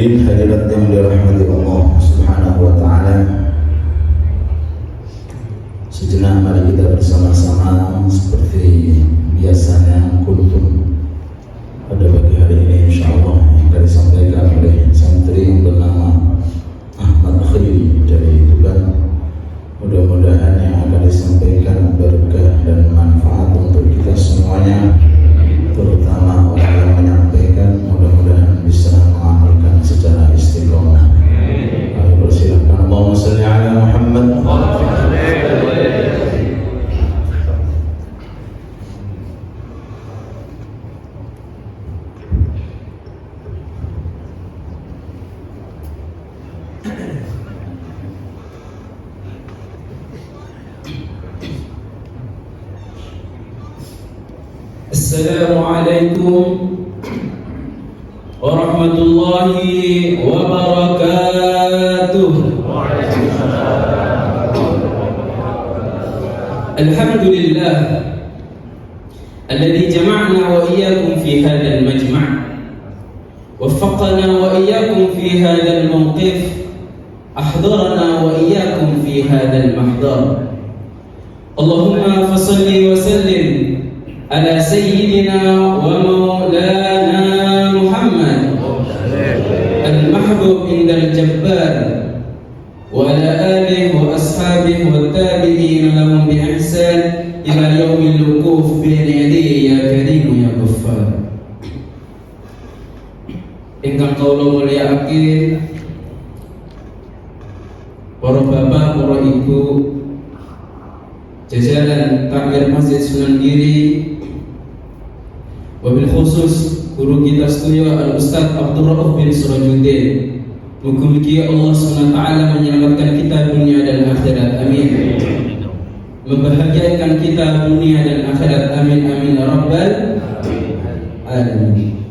Hadirin hadirat yang dirahmati Allah Subhanahu wa taala. Sejenak mari kita bersama-sama seperti biasanya kultum pada pagi hari ini insyaallah yang akan disampaikan oleh santri yang bernama Ahmad Khairi dari Tuban. Mudah-mudahan yang akan disampaikan berkah dan manfaat untuk kita semuanya, terutama orang yang menyampaikan mudah-mudahan bisa mengamalkan secara istiqomah. Ayo persilakan. Allahumma shalli ala Muhammad. Assalamualaikum warahmatullahi wabarakatuh. Alhamdulillah alladzi jama'na wa iyyakum fi hadzal majma' waffaqana wa iyyakum fi hadzal mawqif ahdarana wa iyyakum fi hadzal mahdar. Allahumma fassalli wa sallim ala sayyidina wa maulana Muhammad al-mahbub indal jabbar wa ala alihi wa ashabihi wa tabi'in lahum bi ihsan ila yaumil wuquf baina yadayhi ya karim ya ghaffar. Ingkang kawula mulyakaken para bapak, para ibu, jajaran takmir Masjid Sunan Giri, wabil khusus guru kita setuju Al-Ustaz Abdul Rauf bin Surajuddin. Mugi-mugi Allah SWT menyelamatkan kita dunia dan akhirat, amin. Membahagiakan kita dunia dan akhirat, amin amin ya rabbal alamin.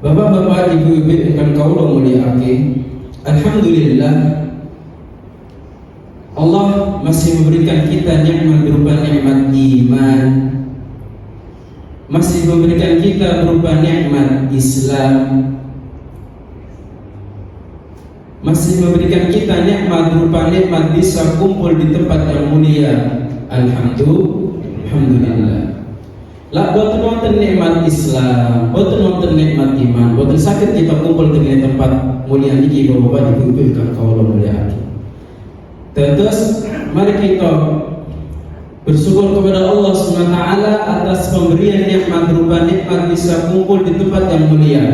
Bapak-bapak, ibu-ibu ingkang kawula mulyakaken, alhamdulillah Allah masih memberikan kita nikmat berupa nikmat iman, masih memberikan kita berupa nikmat Islam, masih memberikan kita nikmat berupa nikmat bisa kumpul di tempat yang mulia. Alhamdulillah. Lah boten wonten nikmat Islam, boten wonten nikmat iman, boten sakit kita kumpul di tempat mulia niki Bapak Ibu ingkang kawula mulyakaken. Terus mari kita bersyukur kepada Allah SWT atas pemberian nikmat berupa nikmat bisa kumpul di tempat yang mulia.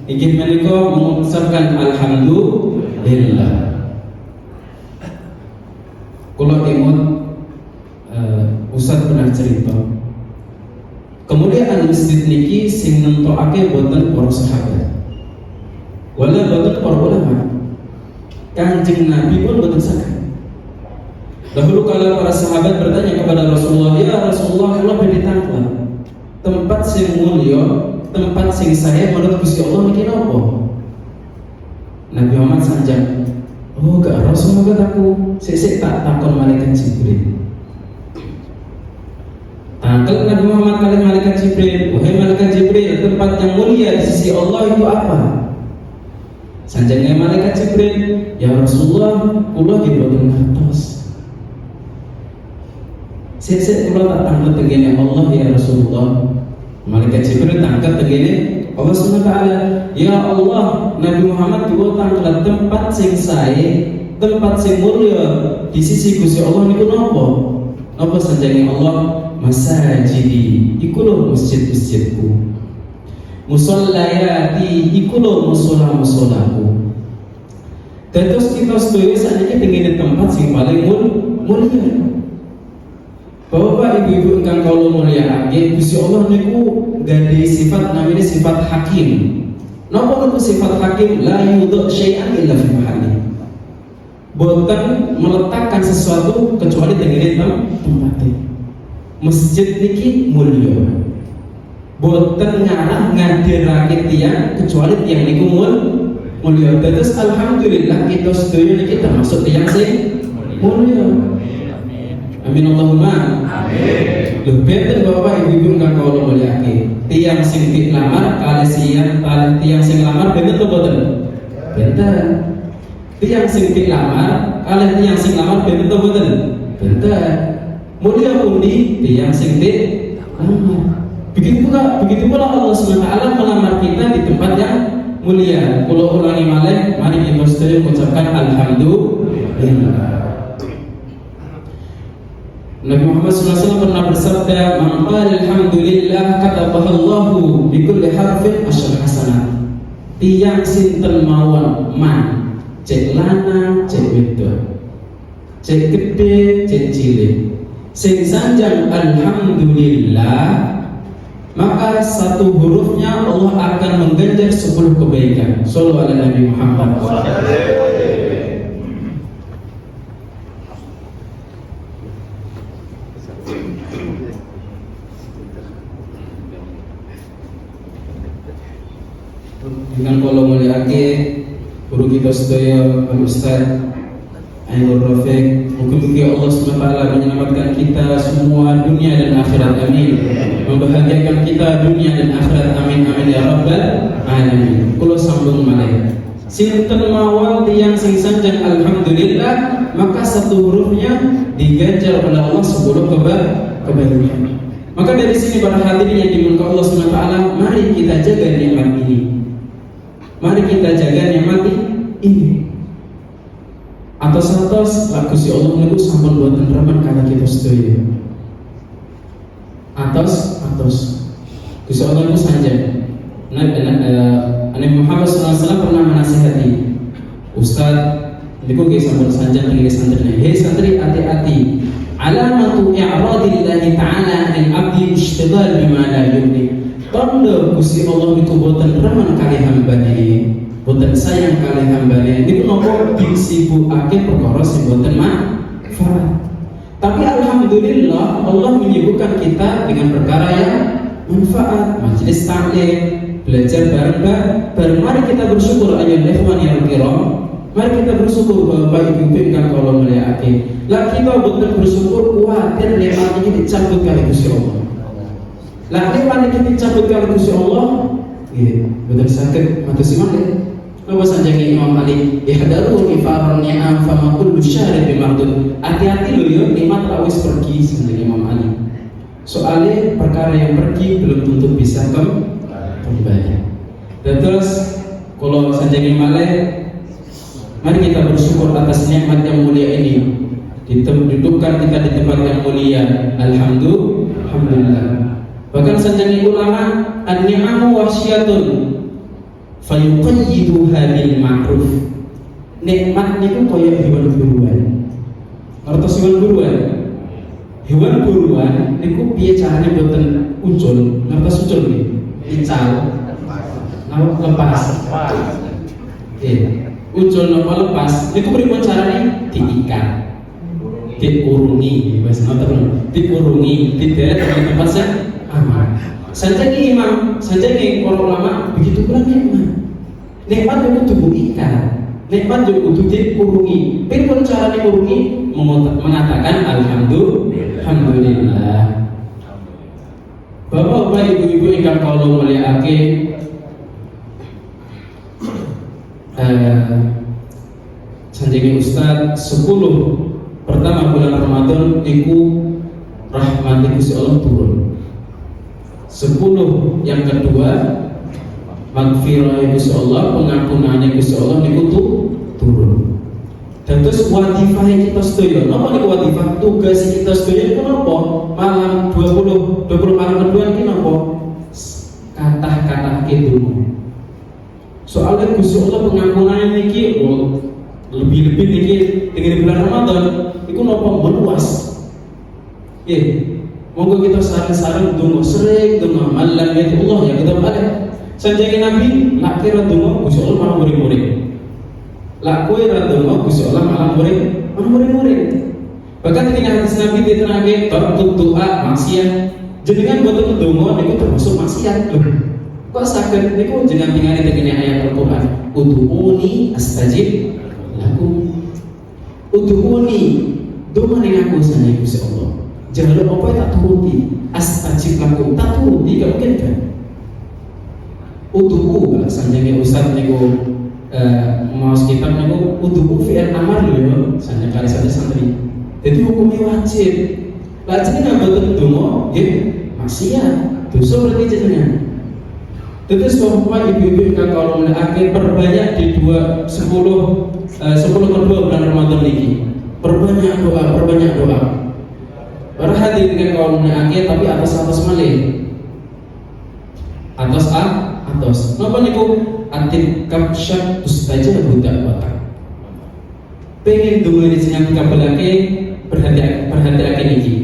Ingin menika mengucapkan alhamdulillah. Kula imut Ustaz pernah cerita, kemuliaan masjid niki sing nentokake boten para sahabat, wala boten para ulama. Kanjeng Nabi pun boten saged. Dahulu kala para sahabat bertanya kepada Rasulullah, ya Rasulullah, kula badhe tanglet tempat sing mulya, tempat sing saya menurut Gusti Allah niki napa? Nabi Muhammad sanjang, oh gak Rasulullah kataku, sik tak takon malaikat Jibril. Tangkel Nabi Muhammad kali malaikat Jibril, wahai malaikat Jibril, tempat yang mulia di sisi Allah itu apa? Sanjangnya malaikat Jibril, ya Rasulullah, kula nggih boten ngertos. Sik kula tak tanglet tengene Allah ya Rasulullah. Malaikat Jibril tangkat tengene Allah SWT. Ya Allah, Nabi Muhammad kula tanglet tempat sing sae, tempat sing mulya di sisi Gusti Allah niku napa? Napa sanjane Allah? Masajidi iku lho masjid-masjidku. Musollayati iku lho musola-musolaku. Terus kita sedaya sakniki tengene tempat sing paling mulia. Bapak ibu-ibu ingkang kawula mulyakaken, Gusti Allah niku gadhe sifat namanya sifat hakim. Napa niku sifat hakim? La yudha syai'an illa fi mahalli. Boten meletakkan sesuatu kecuali tengene tempatnya. Masjid niki mulya. Boten ngarah ngadirake tiyang kecuali tiyang niku mulya. Terus alhamdulillah kita sedaya niki termasuk tiyang sing mulya. Amin Allahumma amin. Lho benten Bapak Ibu ingkang kawula mulyakaken. tiang sing dilamar kali tiang sing lamar benten to boten? Benten. Tiang sing dilamar kali tiang sing lamar benten to boten? Benten. Mulia pundi tiang sing dilamar. Begitu pula Allah SWT melamar kita di tempat yang mulia. Kalau ulangi malih, mari kita sedaya mengucapkan alhamdulillah. Nabi Muhammad SAW pernah bersabda, "Man qala alhamdulillah katabahallahu bi kulli harfin asyar hasanat." Tiang sinten mawon man, cek lana, cek wedok, cek gede, cek cilik, sing sanjang alhamdulillah, maka satu hurufnya Allah akan mengganjar 10 kebaikan. Shallallahu ala Nabi Muhammad. Dengan kalau muliake guru kita sedaya Al Ustaz Ainur Rafiq, mugi-mugi Allah SWT menyelamatkan kita semua dunia dan akhirat, amin. Membahagiakan kita dunia dan akhirat, amin amin ya rabbal alamin. Kula sambung malih. Sinten mawon tiyang sing sanjang alhamdulillah, maka satu hurufnya diganjar oleh Allah 10 kebaikan. Maka dari sini para hadirin yang dimuliakan Allah SWT, mari kita jaga nikmat ini. Mari kita jaga nikmat ini. Atas Gusti Allah niku sampun boten remen kala kita sedaya. Atas Gusti Allah niku sanjang. Nabi Muhammad SAW pernah menasihati Ustaz niku nggih sampun sanjang nggih santrine. Hei santri, hati-hati. Alamatu i'radillahi ta'ala lil 'abdi ishtighal bima la yumni. Tanda Gusti Allah niku boten remen kali hambane, boten sayang kali hambane. Niku napa disibukake perkara sing boten manfaat. Tapi alhamdulillah Allah menyibukkan kita dengan perkara yang manfaat, majelis taklim, belajar bareng. Mari kita bersyukur ayyuhal ikhwan yang kiram. Mari kita bersyukur Bapak Ibu ingkang kula mulyakake. Lah kita boten bersyukur kuwatir nikmat iki dicabut kali Gusti Allah. Lah nikmat iki dicabut kali Gusti Allah, nggih boten saged matur simalih. Napa sanjang Imam Ali, ihdaru ifaron ni'am fama kullu syarib bimardud. Hati-hati lho ya, nikmat ra wis pergi sanjang Imam Ali. Soalnya perkara yang pergi belum tentu bisa kembali. Dan terus kalau sanjang Imam Ali, mari kita bersyukur atas nikmat yang mulia ini. Didudukkan kita di tempat yang mulia. Alhamdulillah. Bahkan sanjang ulama, an-ni'amu wasyatun fayuqayyiduha bil ma'ruf. Nikmat niku kaya hewan buruan. Ngertos hewan buruan? Hewan buruan niku piye carane boten uncul? Ngertos uncul nggih? Ical. Lepas. Uncul napa lepas? Niku pripun carane? Diikat. Diurungi, wis ngoten. Diurungi, dideret di tempat yang aman. Sanjang imam, sanjang para ulama begitu pula nikmat. Nikmat itu kudu ikat. Nikmat itu kudu diurungi. Pripun carane urungi? Mengatakan alhamdulillah. Bapak-bapak, ibu-ibu ingkang kula mulyakake, sanjang Ustaz 10 pertama bulan Ramadan niku rahmat Gusti Allah turun. 10 yang kedua magfirah Gusti Allah, pengampunan Gusti Allah niku turun. Dan terus wadifah kita sedaya. Napa niku wadifah? Tugas kita sedaya niku napa? Malam 20 malam kedua iki napa? Kata-kata kidung. Soalnya Gusti Allah pengampunan niki lebih-lebih niki dengan bulan Ramadan iku napa meluas. Monggo kita saran-saran donga sering donga malam itu Allah ya kita balik. Sanjang Nabi lak kira donga Gusti Allah malah murid-murid. Lak kowe ra donga Gusti Allah malah murid-murid. Bahkan ketika hadis Nabi diterangke tarku doa maksiat. Jenengan boten donga niku termasuk maksiat lho. Kok saged niku jenengan tinggali tengene ayat Al-Qur'an. Ud'uni astajib lakum. Ud'uni donga ning aku sanjang Gusti Allah. Jangan lupa apa tak turuti, astajib lakum, tak turuti, gak mungkin kan? uduku sanjane ustaz niku maos kitab niku uduku fi'il amar lho ya sanjane kali santri. Jadi hukumnya wajib. Lah jenengan mboten donga nggih maksiat. Dosa berarti jenengan. Terus bahwa ibu-ibu ingkang kawula mulyakaken perbanyak di 10 kedua bulan Ramadan ini. Perbanyak doa. Para hadirin ingkang kawula mulyakaken tapi atas malih. Atas. Napa niku atin kapsyak ustajab budak watak. Pengen donga ini jenengan dikabulake perhatiake niki.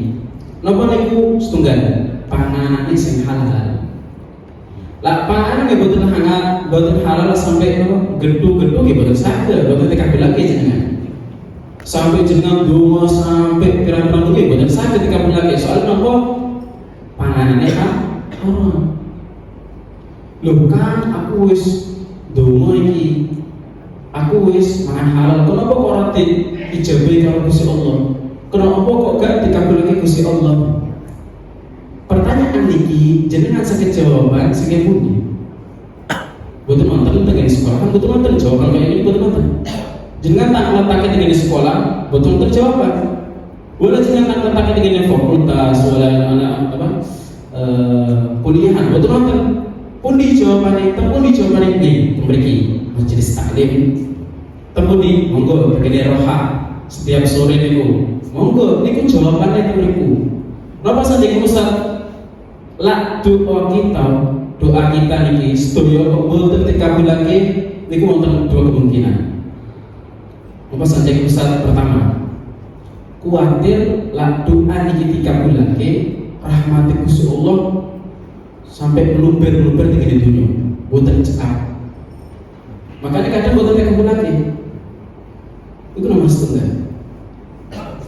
Napa niku setunggal panganane sing halal. Lah panganan nggih boten hangat, boten halal sampai gedung-gedung nggih boten saged, boten dikabulake jenengan. Sampai jenengan donga sampai pirang-pirang nggih boten saged dikabulake. Soal napa panganane haram. Lho kan aku wis donga iki. Aku wis mangan halal, kenapa kok ora diijabahi karo Gusti Allah? Kenapa kok gak dikabulake Gusti Allah? Pertanyaan niki jenengan saged jawaban sing pundi? Boten wonten teng sekolah, kan boten wonten jawaban kaya ini boten wonten. Jenengan tak letakake teng sekolah, boten wonten jawaban. Wala jenengan tak letakake teng fakultas, wala kuliahan, boten wonten. Pundi jawabane, tempundi jawabane nggih mriki majelis taklim. Tempundi monggo begini roha setiap sore niku. Monggo niku jawabannya niku. Napa sanjing Ustaz? Lah doa kita niki sedaya kok boten dikabulake niku wonten dua kemungkinan. Napa sanjing Ustaz? Pertama, kuwatir lah doa niki dikabulake rahmati Gusti Allah sampai meluber-luber di dunia, boten cekap. Makanya kadang boten dikabulake. Itu nomor setengah.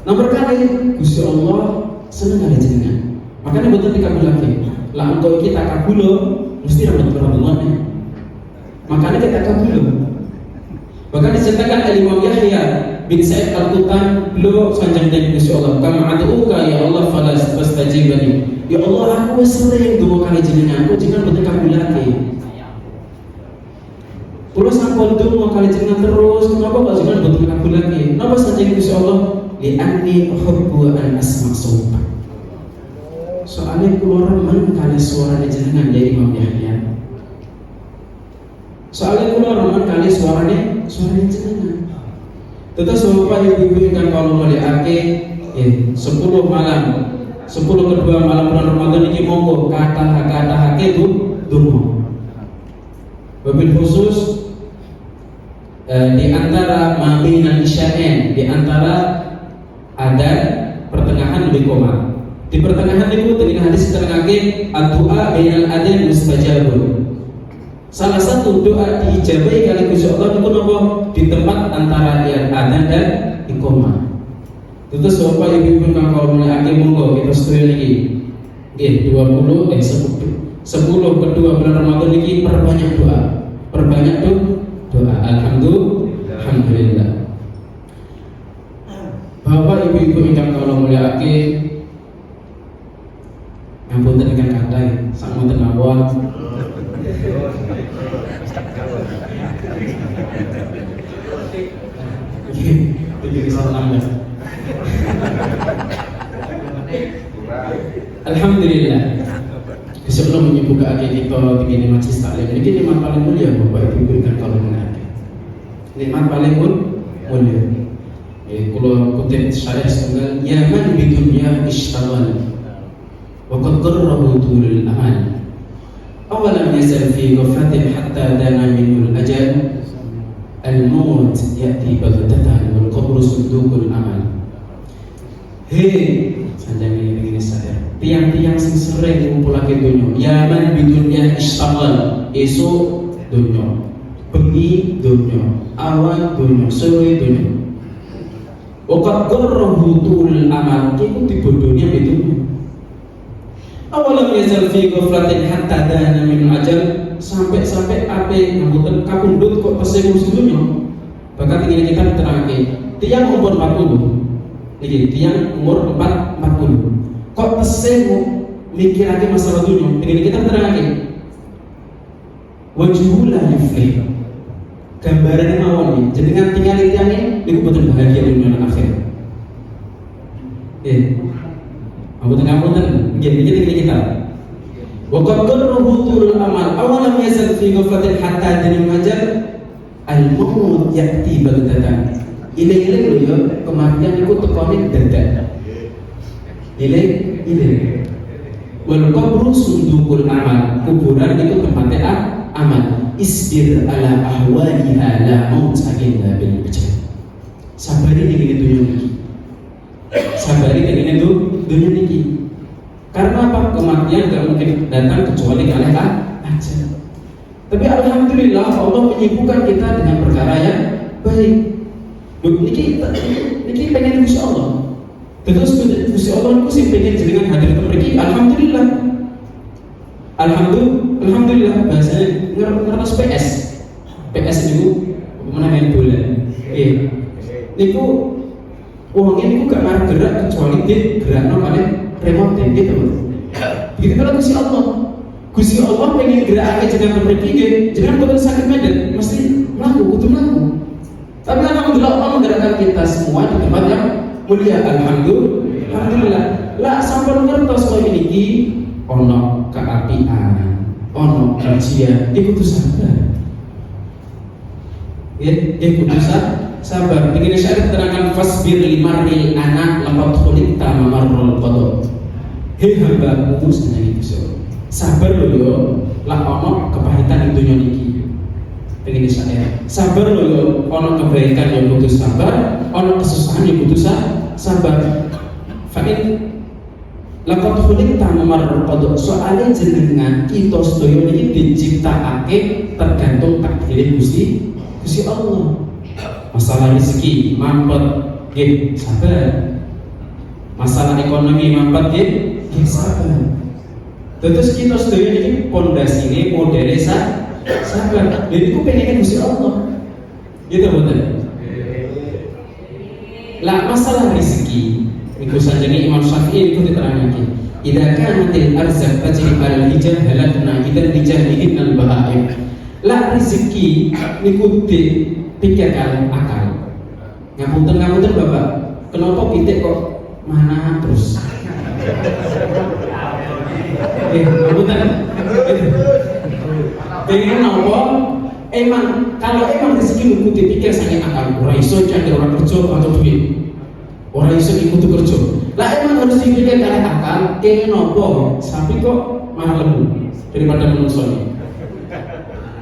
Nomor kali Gusti Allah seneng kali jenengan. Makanya boten dikabulake. Lah engko kita kabulo mesti dapat pertolongan. Makanya kita kabulo. Bahkan diceritakan Imam Yahya bin Sa'id Al-Quttan, beliau sanjang dengan Gusti Allah, "Kama atuka ya Allah falas fastajibani." Ya Allah, aku sering doa kali jenengan, aku jenengan boten kabulake. Kula sampun doa kali jenengan terus, kenapa kok jenengan boten kabulake? Napa sanjang Gusti Allah? Li anni uhibbu an asma' sauta. Soalnya kula remen kali suarane jenengan ya Imam Yahya. Soalnya kula remen kali suarane jenengan. Terus Bapak Ibu ingkang kawula mulyakaken, 10 malam 10 kedua malam bulan Ramadan ini monggo kata-kata itu donga. Wabil khusus di antara mabainan isya'in, di antara ada pertengahan lebih koma. Di pertengahan itu dengan hadis terangake doa bainal adzan mustajabun. Salah satu doa diijabahi kali Gusti Allah itu napa? Di tempat antara adzan dan iqamah. Terus Bapak Ibu ingkang kawula mulyakaken monggo kita sedaya niki. Nggih 10 kedua bulan Ramadan niki perbanyak doa. Perbanyak doa. Alhamdulillah. Bapak Ibu ingkang kawula mulyakaken, ngapunten ingkang kathah sak wonten mawon. Alhamdulillah. Sebelum menyebutkan kita begini majelis taklim, ini nikmat paling mulia Bapak Ibu ingkang kawula mulyakaken. Nikmat paling mulia. Kalau kutip syariah setunggal, ya man bidunya ishtaghal wa qad qarrahu tulul amal. Awalam yazal fi ghaflatin hatta dana minul ajal. Al-maut ya'ti baghtatan wal qabru sundukul amal. Hei, sanjane begini sadar. Tiang-tiang sing sering ngumpulake donya, yaman bidunya ishtaghal, esuk donya, bengi donya, awan donya, sore donya. Waqad qarrahu tulul amal, iku dibodohnya itu. Awalam yazal fi ghaflatin hatta dana minul ajal. Sampai ape ngapunten kapundhut kok tesih dunya. Bahkan ingin kita terangke tiang umur 40 niki tiang umur 40 kok tesih mikirake masalah dunya. Ingin kita terangke wajhu la yuflih. Gambarannya mawon jenengan tinggal tiyane niku boten bahagia dunia dan akhirat. Ngapunten nggih kita. Wa qad qarrahu tulul amal awalam yazal fi ghaflatin hatta janil majal al-maut ya'ti baghtatan. Ile-ile lho kematian niku tekone dadak. Ile. Wal qabru sundukul amal. Kuburan itu tempatnya amal. Isbir ala ahwaliha la mauta illa bil wajh. Sabari dengan dunia niki. Sabari dengan dunia niki. Karena apa? Kematian gak mungkin datang kecuali oleh ajal. Tapi alhamdulillah Allah menyibukkan kita dengan perkara yang baik. Niki pengen Gusti Allah. Terus Gusti Allah niku sing pengen jenengan hadir ke mriki. Alhamdulillah. Alhamdulillah bahasanya ngertos PS niku main bola. Niku uangnya niku gak marah gerak kecuali digerakno oleh remote gitu. Begitu kalau Gusti Allah pengen gerakake jenengan mriki nggih, jenengan boten sakit medan, mesti kudu mlaku. Tapi alhamdulillah Allah menggerakkan kita semua di tempat yang mulia. Alhamdulillah. Lah sampun ngertos koyo niki ono keapian, ono ujian, kudu sabar. Kudu sabar. Begini syariat terangkan fasbir limaril anak lapat khulik tamamarul qadar. Hei hambaku senang itu sabar lo yo, lah ono kepahitan di dunia niki. Begini syariat. Sabar lo yo, ono kebaikan yang kudu sabar, ono kesusahan yang kudu sabar. Fa'in lapat khulik tamamarul qadar. Soalnya jenengan kita sedaya niki diciptakake tergantung takdir Gusti Allah. Masalah rezeki mampet nggih sabar. Masalah ekonomi mampet nggih sabar. Terus kita sedaya iki pondasine modele sabar. Lha niku pengen Gusti Allah. Gitu betul. Lah masalah rezeki niku sajane Imam Syafi'i niku diterangake. Idza kanatil arzaq tajri al hijab halakna idan dijahilin al bahaim. Lah rezeki niku pikirkan akal. Ngapunten Bapak, kenapa pitik kok mana terus? Ngapunten. Pengen apa? Kalau rezeki niku dipikir sange akal, ora iso cari orang kerja atau duit. Ora iso ikut kerja. Lah harus dipikir karo akal, pengen apa? Sapi kok malah lembu daripada menungso.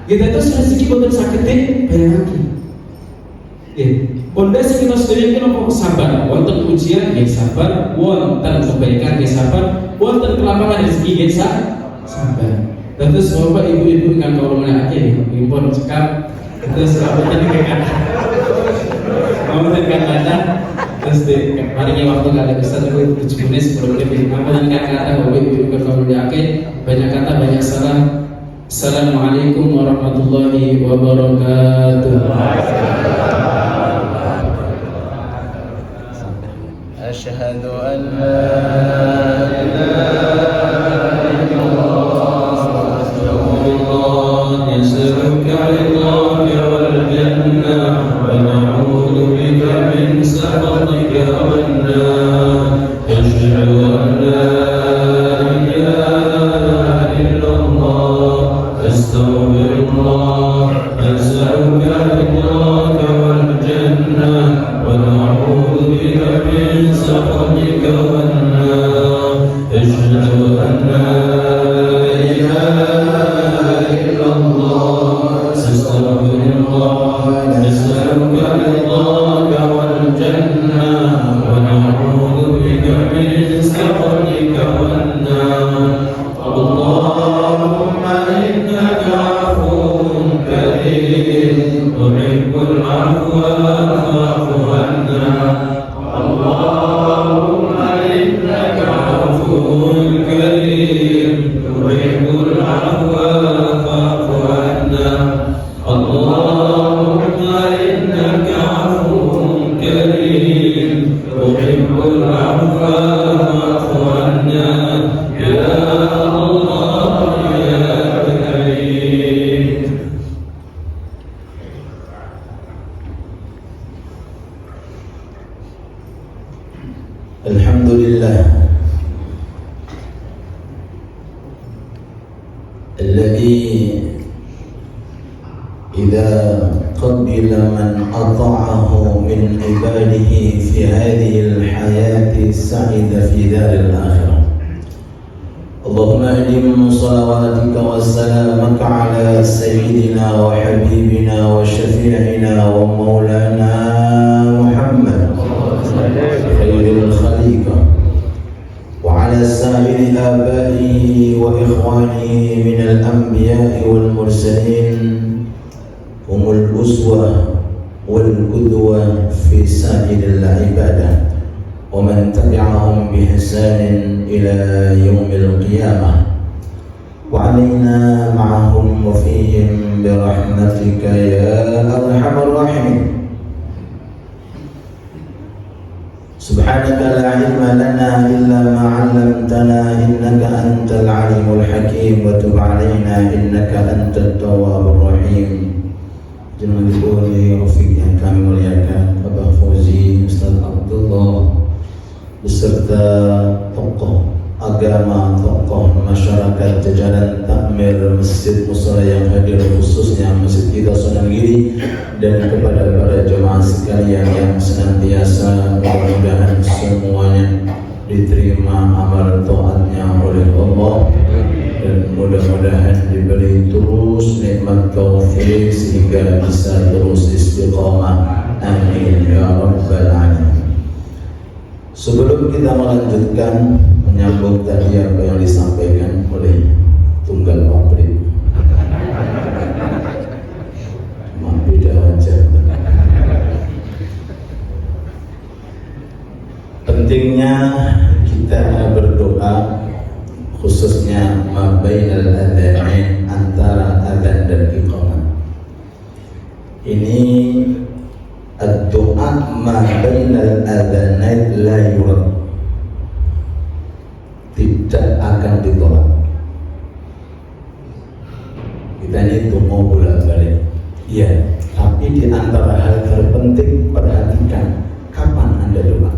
Kita itu rezeki boten saged bayangake. Pondasi kita sedaya kita sabar, wonten ujian nggih sabar, wonten kebaikan nggih sabar, wonten kelapangan rezeki nggih sabar. Terus Bapak Ibu ingkang kawula mulyakaken impun cekap terus wonten kata terus paringi waktu kali Ustaz niku 7 menit sebelum lebih. Ampun kata Bapak Ibu ingkang kawula mulyakaken, banyak kata banyak salam. Assalamualaikum warahmatullahi wabarakatuh. أشهد أن لا إله إلا الله نسألك رضاك والجنة ونعوذ بك من سخطك والنار أشهد أن لا إله إلا الله أستغفر الله أسألك رضاك والجنة ونعوذ بك من سخطك والنار أشهد أن لا إله إلا الله أستغفر الله أسألك رضاك والجنة ونعوذ بك من سخطك والنار اللهم إنك عفو كريم تحب العفو فاعف عنا اللهم إنك عفو كريم تحب العفو فاعف عنا اللهم إنك عفو كريم تحب العفو فاعف عنا يا الله يا كريم الذي إذا قبل من أطاعه من عباده في هذه الحياة سعد في دار الآخرة. اللهم أدم صلواتك وسلامك على سيدنا وحبيبنا وشفيعنا ومولانا محمد خير الخليقة وعلى سائر آبائه وإخوانه من الأنبياء والمرسلين هم الأسوة والقدوة في سائر العبادة ومن تبعهم بإحسان إلى يوم القيامة وعلينا معهم وفيهم برحمتك يا أرحم الراحمين. سبحانك لا علم لنا إلا ما علمتنا إنك أنت العليم الحكيم وتب علينا إنك أنت التواب الرحيم. Jangan diboleh Rafiq yang kami muliakan, Abah Fauzi, Ustaz Abdullah beserta tokoh agama, tokoh masyarakat jajaran takmir Masjid Musala yang hadir, khususnya Masjid kita Sonanggiri, dan kepada para jemaah sekalian yang senantiasa mudah-mudahan semuanya diterima amal taatnya oleh Allah dan mudah-mudahan diberi terus nikmat taufik sehingga bisa terus istiqamah. Amin ya rabbal alamin. Sebelum kita melanjutkan menyambung tadi apa yang disampaikan oleh Tunggal Pabrik, beda wajah. Pentingnya kita berdoa, khususnya mabainal adzanain, antara adzan dan iqamah. Ini doa mabainal adzanain la yurad, tidak akan ditolak. Kita ini mau bolak-balik, ya, tapi di antara hal terpenting perhatikan kapan Anda doa.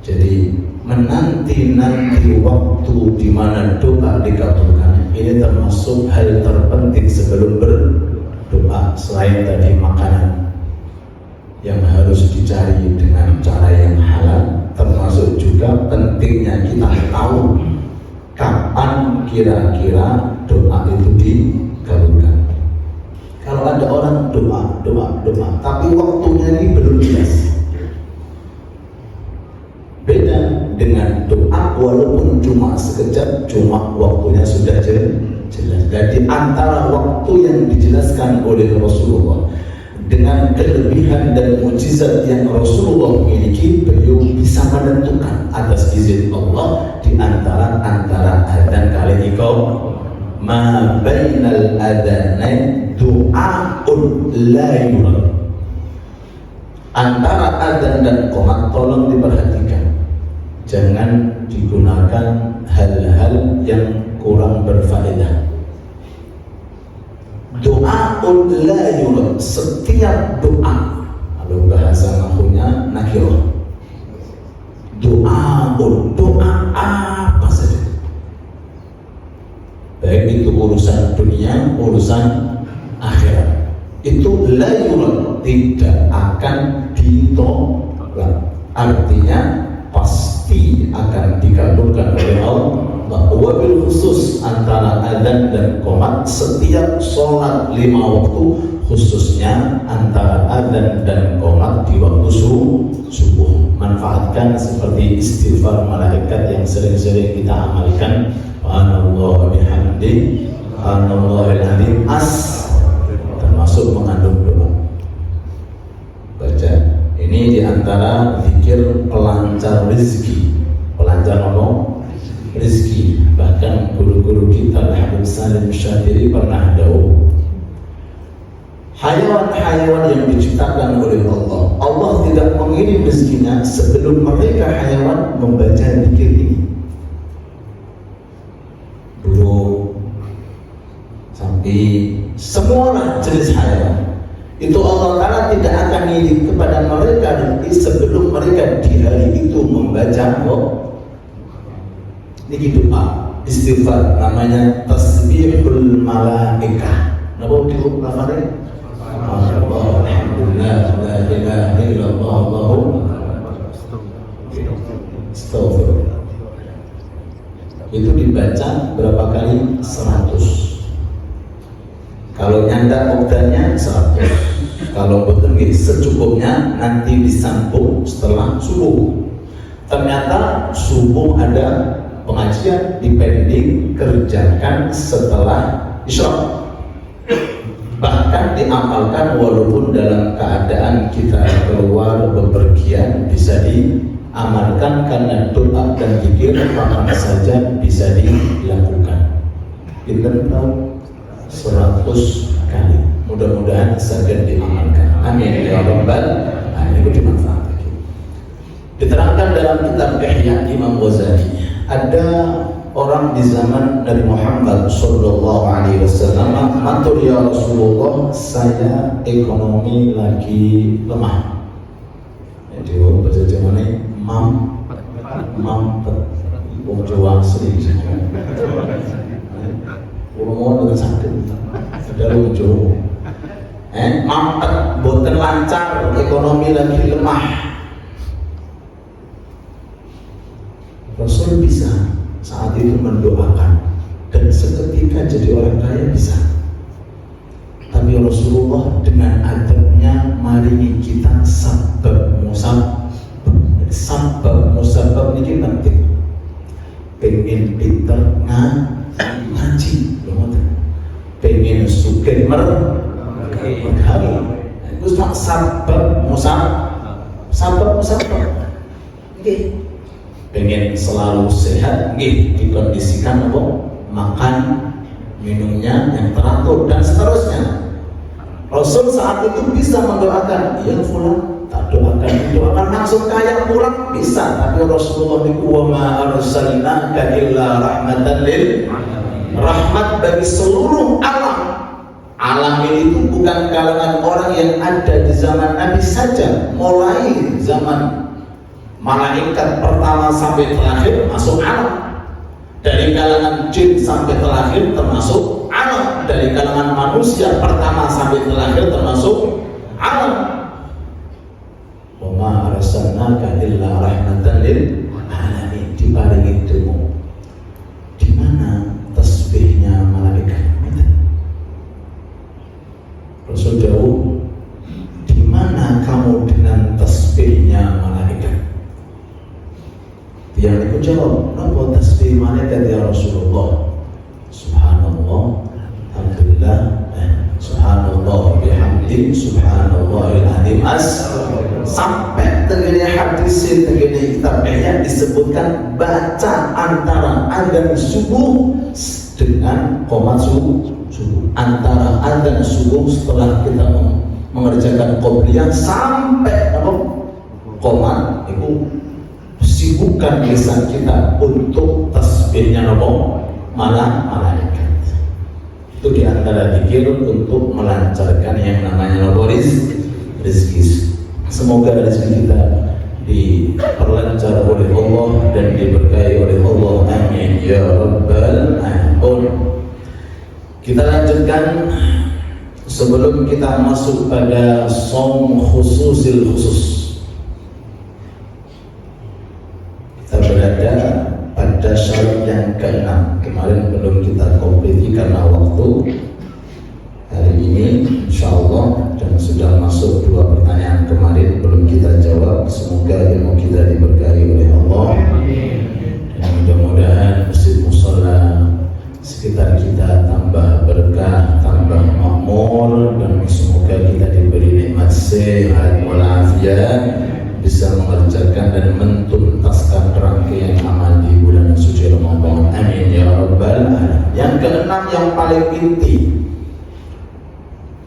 Jadi menanti-nanti waktu di mana doa dikabulkan, ini termasuk hal terpenting sebelum berdoa. Selain tadi makanan yang harus dicari dengan cara yang halal, termasuk juga pentingnya kita tahu kapan kira-kira doa itu dikabulkan. Kalau ada orang doa, tapi waktunya ini belum jelas, beda dengan doa walaupun cuma sekejap, cuma waktunya sudah jelas. Jadi antara waktu yang dijelaskan oleh Rasulullah dengan kelebihan dan mukjizat yang Rasulullah miliki, beliau bisa menentukan atas izin Allah di antara adzan kali iqamah. Ma bainal adzanain du'aun la yurad. Antara adzan dan qomat tolong diperhatikan, jangan digunakan hal-hal yang kurang berfaedah. Doaun la yurad, setiap doa, kalau bahasa nahwunya nakirah, doa apa saja, baik itu urusan dunia, urusan akhirat, itu la yurad, tidak akan ditolak. Artinya pasti akan dikabulkan oleh Allah. Wabil khusus antara adzan dan qomat, setiap sholat 5 waktu, khususnya antara adzan dan qomat di waktu subuh. Manfaatkan seperti istighfar malaikat yang sering-sering kita amalkan. Subhanallah bihamdi, subhanallahil azim, termasuk mengandung doa. Baca ini diantara zikir pelancar rezeki, pelancar rezeki. Bahkan guru-guru kita Habib Salim Syafiri pernah dawuh, hayawan-hayawan yang diciptakan oleh Allah, Allah tidak mengirim rezekinya sebelum mereka hayawan membaca zikir ini. Burung, sapi, semua jenis hayawan itu Allah Ta'ala tidak akan ngirim kepada mereka nanti sebelum mereka di hari itu membaca ini doa. istighfar, namanya tasbihul malaikah. Napa diulang lafaznya? Allah, alhamdulillah, la ilaha illallah, Allahu astagfirullah. Itu dibaca berapa kali? 100. Kalau nyanda oktannya 100. Kalau betul secukupnya nanti disambung setelah subuh. Ternyata subuh ada pengajian dipending kerjakan setelah isyraq. Bahkan diamalkan walaupun dalam keadaan kita keluar bepergian bisa diamalkan karena doa dan zikir kapan saja bisa dilakukan. Kita tahu 100 kali. Mudah-mudahan saged diamalkan. Amin ya rabbal alamin. Itu dimanfaatkan. Diterangkan dalam kitab Ihya Imam Ghazali, ada orang di zaman Nabi Muhammad sallallahu alaihi wasallam matur, ya Rasulullah, saya ekonomi lagi lemah. Jadi bahasa Jawane mampet wong Jawa asli. Wong dengan sakit dalu Jawa. Mampet, boten lancar, ekonomi lagi lemah. Rasul bisa saat itu mendoakan dan seketika jadi orang kaya bisa. Tapi Rasulullah dengan adabnya maringi kita sabab musabab. Sabab musabab ini penting. Pengen pinter ngaji, pengen sugih mergawe. Itu sabab musabab. Sabab musabab. Oke. Pengen selalu sehat, dikondisikan apa? Makan, minumnya yang teratur dan seterusnya. Rasul saat itu bisa mendoakan, ya fulan, tak doakan langsung kaya pulang bisa. Tapi Rasulullah itu wa ma arsalnaka illa rahmatan lil rahmat bagi seluruh alam. Alam ini itu bukan kalangan orang yang ada di zaman Nabi saja, mulai zaman malaikat pertama sampai terakhir masuk alam. Dari kalangan jin sampai terakhir termasuk alam. Dari kalangan manusia pertama sampai terakhir termasuk alam. Wa ma arsalnaka illa rahmatan lil alamin. Diparingi ilmu. Di mana tasbihnya malaikat? Rasul jauh. Di mana kamu dengan tasbihnya malaikat? Yang aku jawab, napa tasbih malaikat ya Rasulullah? Subhanallah, alhamdulillah, subhanallah bihamdi, subhanallahil azim. Sampai tegene hadis tegene kitab Ihya disebutkan baca antara adzan subuh dengan qomat subuh. Antara adzan subuh setelah kita mengerjakan qobliyah sampai qomat itu sibukkan lisan kita untuk tasbihnya malaikat. Itu diantara zikir untuk melancarkan yang namanya rezeki. Semoga rezeki kita diperlancar oleh Allah dan diberkahi oleh Allah. Amin ya rabbal alamin. Kita lanjutkan sebelum kita masuk pada shaum khususil khusus. Berada pada syarat yang ke-6. Kemarin belum kita kompleti karena waktu. Hari ini insyaallah dan sudah masuk 2 pertanyaan kemarin belum kita jawab. Semoga ilmu kita diberkahi oleh Allah. Dan mudah-mudahan masjid mushola sekitar kita tambah berkah, tambah makmur, dan semoga kita diberi nikmat sehat walafiat, bisa mengerjakan dan mentuntaskan rangkaian amal di bulan suci Ramadan. Amin ya rabbal alamin. Yang ke-6 yang paling inti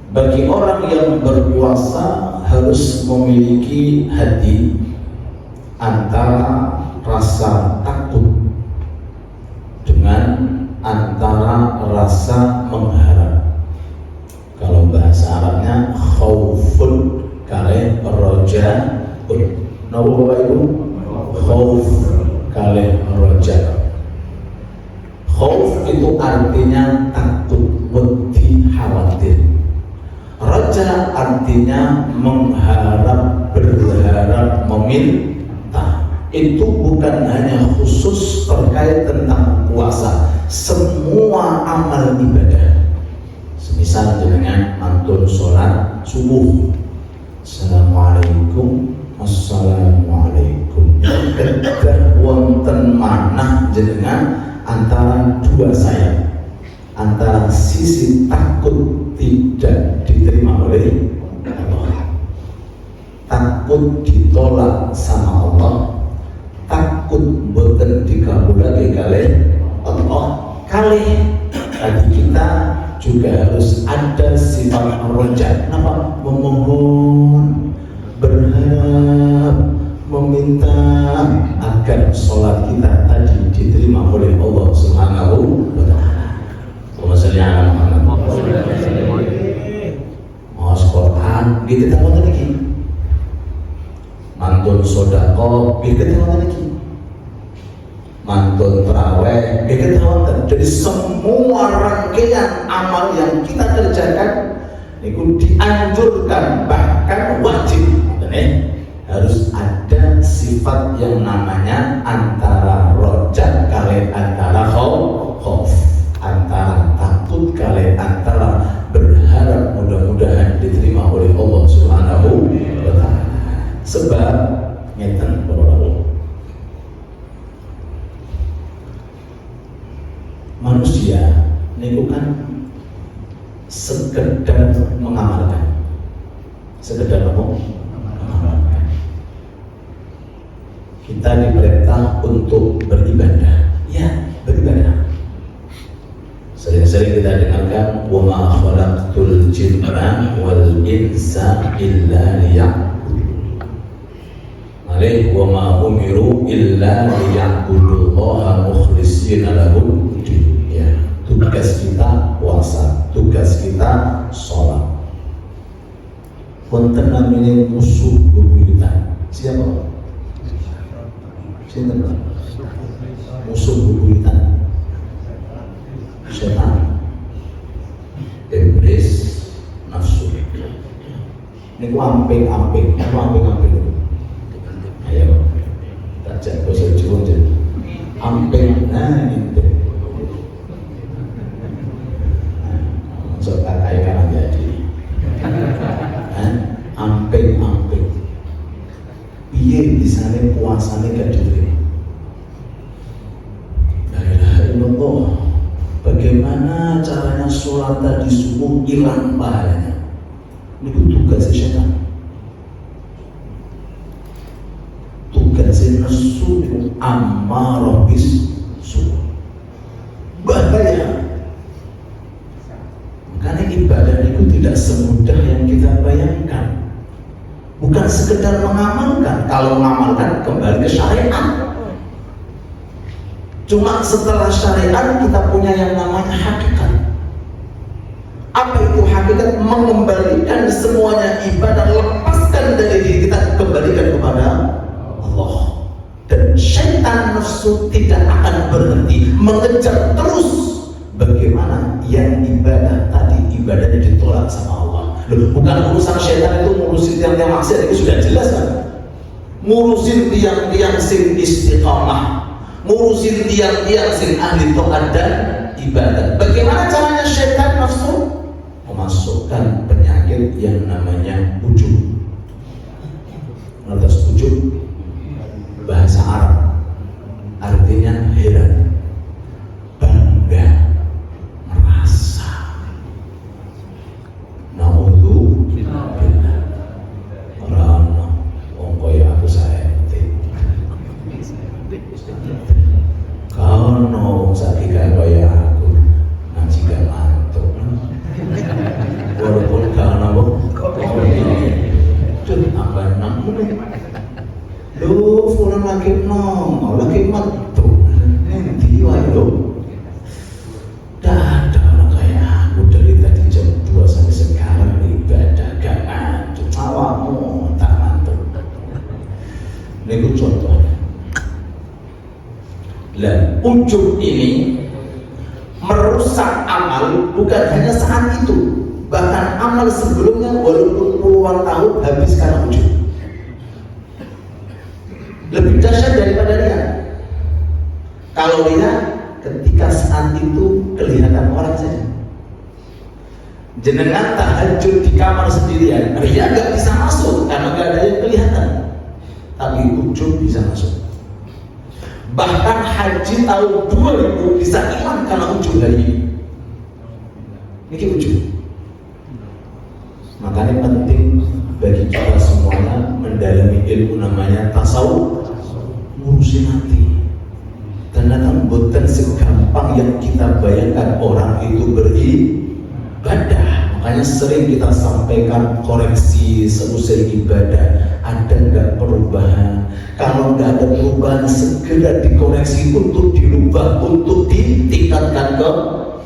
bagi orang yang berpuasa harus memiliki hati antara rasa takut dengan antara rasa mengharap. Kalau bahasa Arabnya khaufun kare roja. Nah, Bapak Ibu, khauf kalih roja. itu artinya takut, wedi, khawatir. Raja artinya mengharap, berharap, meminta. Itu bukan hanya khusus terkait tentang puasa, semua amal ibadah. Semisal dengan mantun sholat subuh, Assalamualaikum, Assalamualaikum. Kedah wonten manah jenengan antara dua sayap, antara sisi takut tidak diterima oleh Allah, takut ditolak sama Allah, takut boten dikabulake kalih Allah. Kalih tadi kita juga harus ada sifat roja, apa? Memohon, berharap, meminta agar sholat kita tadi diterima oleh Allah Subhanahu wa Ta'ala. Allahumma sholli ala Muhammad. Mau Quran, gitu tahu lagi. Mantun sodako, gitu tahu lagi. Mantun terawih, gitu tahu. Jadi semua rangkaian amal yang kita kerjakan itu dianjurkan, bahkan wajib. Harus ada sifat yang namanya antara roja kali antara khauf, antara takut kali antara berharap mudah-mudahan diterima oleh Allah Subhanahu wa Ta'ala. Sebab ngeten para manusia niku kan sekedar mengamalkan. Sekedar apa? Mengamalkan. Kita diperintah untuk beribadah, ya beribadah. Sering-sering kita dengarkan wa ma khalaqtul jinna wal insa illa liya'budun. Alaihi wa ma umiru illa liya'budullaha mukhlishina lahu din. Ya, tugas kita puasa, tugas kita sholat. Wonten namanya musuh bebuyutan. Siapa? Siapa? Musuh bebuyutan. Setan, iblis, nafsu. Ini ku amping-amping. Ayo, tak jago sejuang je. Amping, nah ini. Soal kaya kan jadi. Amping-amping. Piye bisane puasane gak diterima. La ilaha illallah. Bagaimana caranya sholat tadi subuh hilang pahalanya? Ini tugas setan. Tugas nafsu ammarah bis-su. Bahaya. Karena ibadah itu tidak semudah yang kita bayangkan. Bukan sekedar mengamalkan. Kalau mengamalkan kembali ke syariat. Cuma setelah syariat kita punya yang namanya hakikat. Apa itu hakikat? Mengembalikan semuanya ibadah, lepaskan dari diri kita, kembalikan kepada Allah. Dan syaitan nafsu tidak akan berhenti mengejar terus bagaimana yang ibadah tadi ibadahnya ditolak sama Allah. Loh, bukan urusan syaitan itu ngurusin tiang-tiang maksiat, itu sudah jelas kan? Ngurusin tiang-tiang sing istiqamah, ngurusin tiang-tiang sing ahli taat dan ibadah. Bagaimana caranya syaitan nafsu? Memasukkan penyakit yang namanya ujub. Atas ujub bahasa Arab artinya heran, bangga, merasa. Naudzubillah. Orang wong kaya aku saya Kano sakika kaya aku ngaji gak mantuk. Walaupun kano Cun apa namun lu fulan lagi nong, lagi mantuk. Nanti wae lo. Dah ada orang kaya aku dari tadi jam 2 sampai sekarang ibadah gak mantuk. Awakmu tak mantuk. Ini contohnya. Dan ujub ini merusak amal bukan hanya saat itu, bahkan amal sebelumnya walaupun puluhan tahun habis karena ujub. Lebih dahsyat daripada riya. Kalau riya ketika saat itu kelihatan orang saja. Jenengan tahajud di kamar sendirian, riya gak bisa masuk karena gak ada yang kelihatan, tapi ujub bisa masuk. Bahkan haji tahun 2000 bisa hilang karena ujub hari ini. Ini ujub. Makanya penting bagi kita semuanya mendalami ilmu namanya tasawuf, ngurusin hati. Ternyata bukan segampang yang kita bayangkan orang itu beribadah. Makanya sering kita sampaikan koreksi selesai ibadah, ada nggak perubahan? Kalau nggak ada perubahan, segera dikoreksi untuk dirubah, untuk ditingkatkan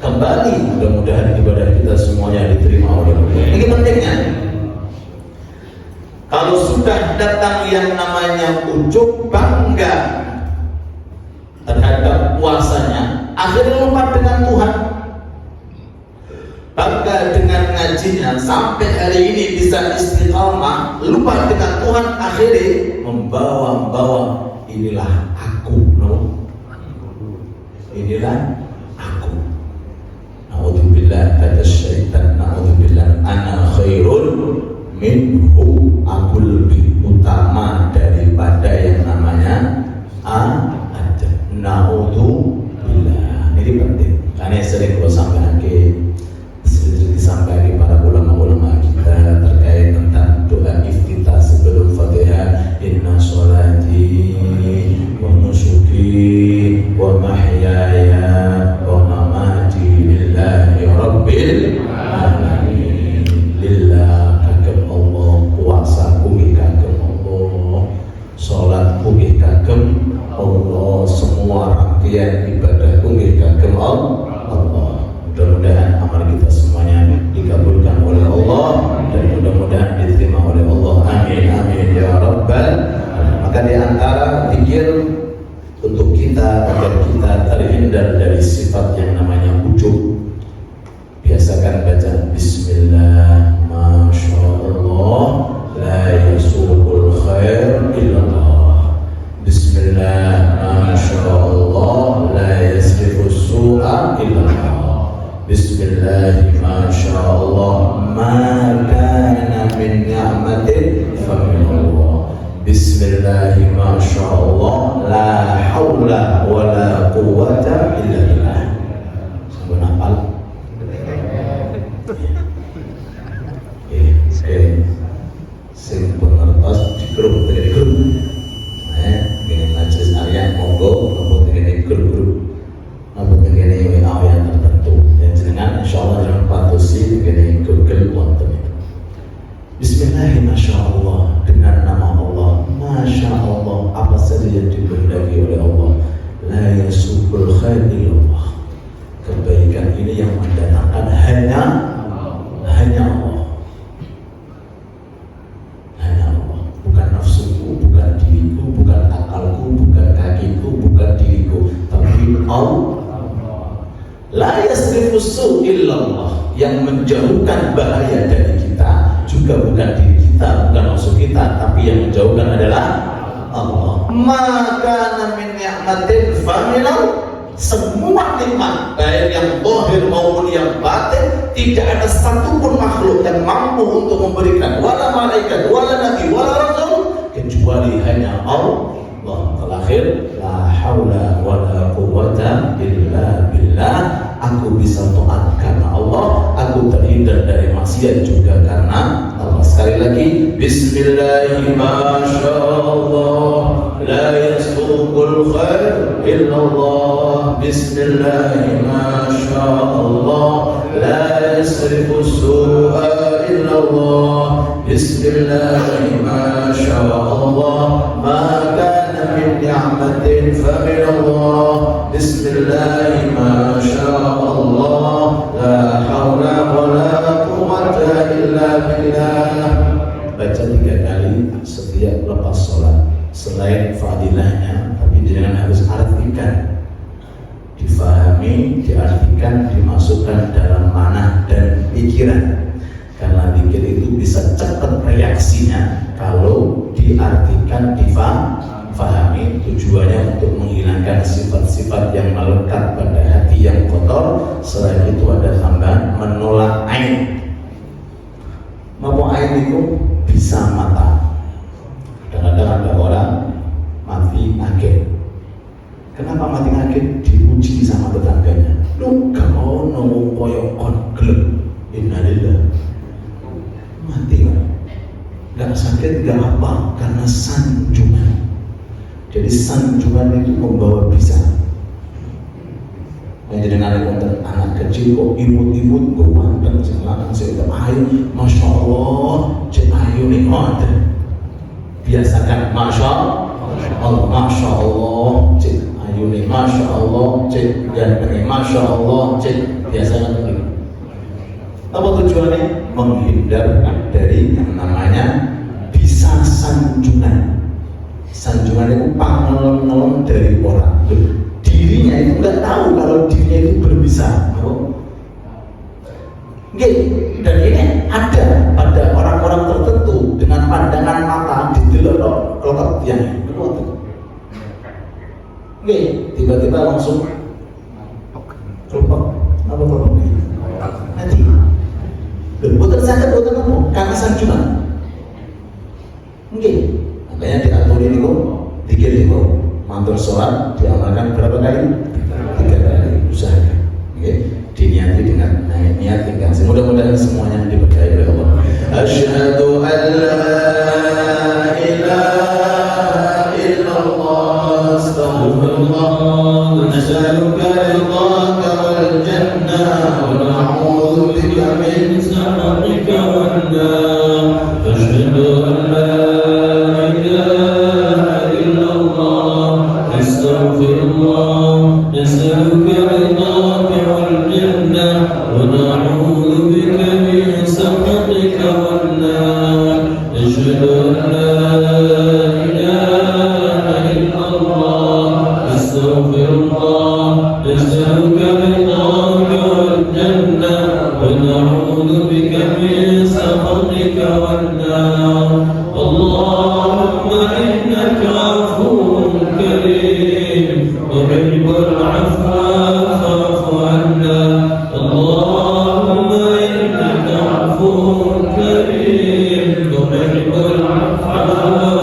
kembali. Mudah-mudahan ibadah kita semuanya diterima oleh Allah. Ini pentingnya. Kalau sudah datang yang namanya ujub, bangga terhadap puasanya, akhirnya lupa dengan Tuhan, bangga dengan ngajinya, sampai hari ini bisa istiqamah, lupa dengan Tuhan, akhirnya membawa inilah aku, inilah aku. Na'udzubillah kata syaitan, na'udzubillah ana khairun minhu, aku lebih utama daripada yang namanya Adam. Na'udzubillah. Ini penting karena sering kalau sering disampaikan para ulama-ulama kita terkait tentang doa iftitah sebelum Fatihah. Inna sholati wa nusuki wa mahyaya wa mamati lillahi rabbil alamin. Lillah kagem Allah, puasaku nggih kagem Allah, salatku nggih kagem Allah, semua rangkaian ibadahku nggih kagem Allah. Mudah-mudahan amal kita semuanya dikabulkan oleh Allah dan mudah-mudahan diterima oleh Allah. Amin amin ya rabbal alamin. Maka di antara zikir untuk kita agar kita terhindar dari sifat yang namanya ujub, biasakan baca bismillah, masyaallah, la yasuqul khair illallah. Bismillah, masyaallah, la yasrifu su'a illallah. Bismillah, masyaallah, ma kana min ni'matin faminallah. Bismillah, masyaallah, la hawla wa la quwwata illa billah. Sampai hafal? Sing pengertos di grup, gini majelis Arya monggo ngebut gini grup ngebut gini WA yang tertentu dan jenengan insyaallah jangan patusi gini Google wonten itu. Bismillah, masyaallah, dengan nama Allah, masyaallah, apa saja yang dikehendaki oleh Allah, la yasubul khair illallah. Kebaikan ini yang mendatangkan hanya Allah. Bukan nafsuku, bukan diriku, bukan akalku, bukan kakiku, bukan diriku, tapi Allah. La yasrifu su' illallah, yang menjauhkan bahaya dari kita juga bukan diri kita, bukan nafsu kita, tapi yang menjauhkan adalah Allah. Maka min ni'matin faminal, semua nikmat baik yang zahir maupun yang batin, tidak ada satupun makhluk yang mampu untuk memberikan, wala malaikat, wala nabi, wala rasul, kecuali hanya Allah. Terakhir, la haula wala quwwata illa billah. Aku bisa taat karena Allah, aku terhindar dari maksiat juga karena Allah. Sekali lagi, bismillahirrahmanirrahim, la yasbuqul khair illallah. Bismillahirrahmanirrahim, la yasrifu su'a illallah. Bismillahirrahmanirrahim, maka min ni'matin fa min Allah. Bismillah, masyaallah, la haula wa la quwwata illa billah. Baca 3 kali setiap lepas sholat. Selain fadilahnya, tapi jangan harus artikan, difahami difahami, diartikan, dimasukkan dalam mana dan pikiran. Karena zikir itu bisa cepat reaksinya kalau diartikan, difahami. Tujuannya untuk menghilangkan sifat-sifat yang melekat pada hati yang kotor. Selain itu ada tambahan menolak ain. Mau ain itu bisa mata. Kadang-kadang ada orang mati akhir. Kenapa mati akhir? Diuji sama tetangganya. Lu gak mau nunggu koyok kon gelap. Innalillah. Mati kan? Gak sakit, gak apa, karena sanjungan. Jadi sanjungan itu membawa bisa. Yang jadi anak kecil kok imut-imut, gue manteng, sekarang saya udah ayo, masya Allah, cek ayo nih ada. Biasakan, masya Allah, cek ayo nih, masya Allah, cek ganteng, masya Allah, cek biasakan begini. Apa tujuannya? Menghindar dari yang namanya bisa sanjungan. Sanjungan itu pangelon-ngelon dari orang. Dirinya itu nggak tahu kalau dirinya itu berbisa. Dan ini ada pada orang-orang tertentu dengan pandangan mata didelok kelotok tiang. Tiba-tiba langsung kelotok apa kelotok nanti. Bukan sakit, bukan apa? Karena sanjungan. Makanya diatur ini kok, dikir ini kok. Mantul sholat diamalkan berapa kali? 3 kali. Usahakan. Diniati dengan niat tinggal. Mudah-mudahan semuanya diberkahi oleh Allah. Asyhadu an la ilaha illallah, astaghfirullah, nas'aluka ridhaka wal jannah wa na'udzu bika min sakhatika wan nar. Asyhadu an la ilaha illallah, astaghfirullah, nas'aluka ridhaka wal jannah wa na'udzu bika min sakhatika wan nar. Asyhadu an la ilaha illallah, astaghfirullah, nas'aluka ridhaka wal jannah wa na'udzu bika min sakhatika wan nar. Allahumma innaka 'afuwwun karim tuhibbul 'afwa fa'fu 'anna. Allahumma innaka 'afuwwun karim tuhibbul 'afwa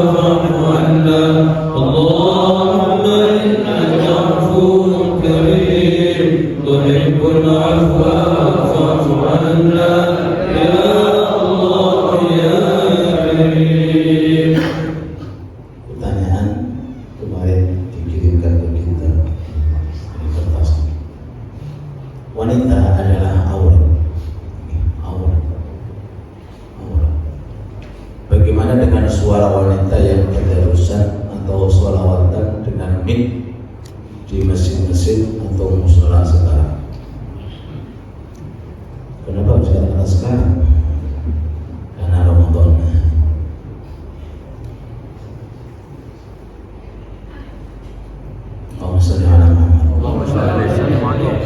fa'fu 'anna. Allahumma innaka 'afuwwun karim tuhibbul 'afwa fa'fu 'anna. Ya Allah ya Karim. Pertanyaan kemarin dikirimkan ke kita di kertas. Wanita adalah aurat. Bagaimana dengan suara wanita yang tadarusan atau sholawatan dengan mic di mesin-mesin atau musola sekarang? Kenapa bisa kata sekarang? Karena Ramadan. Allahumma shalli ala Muhammad.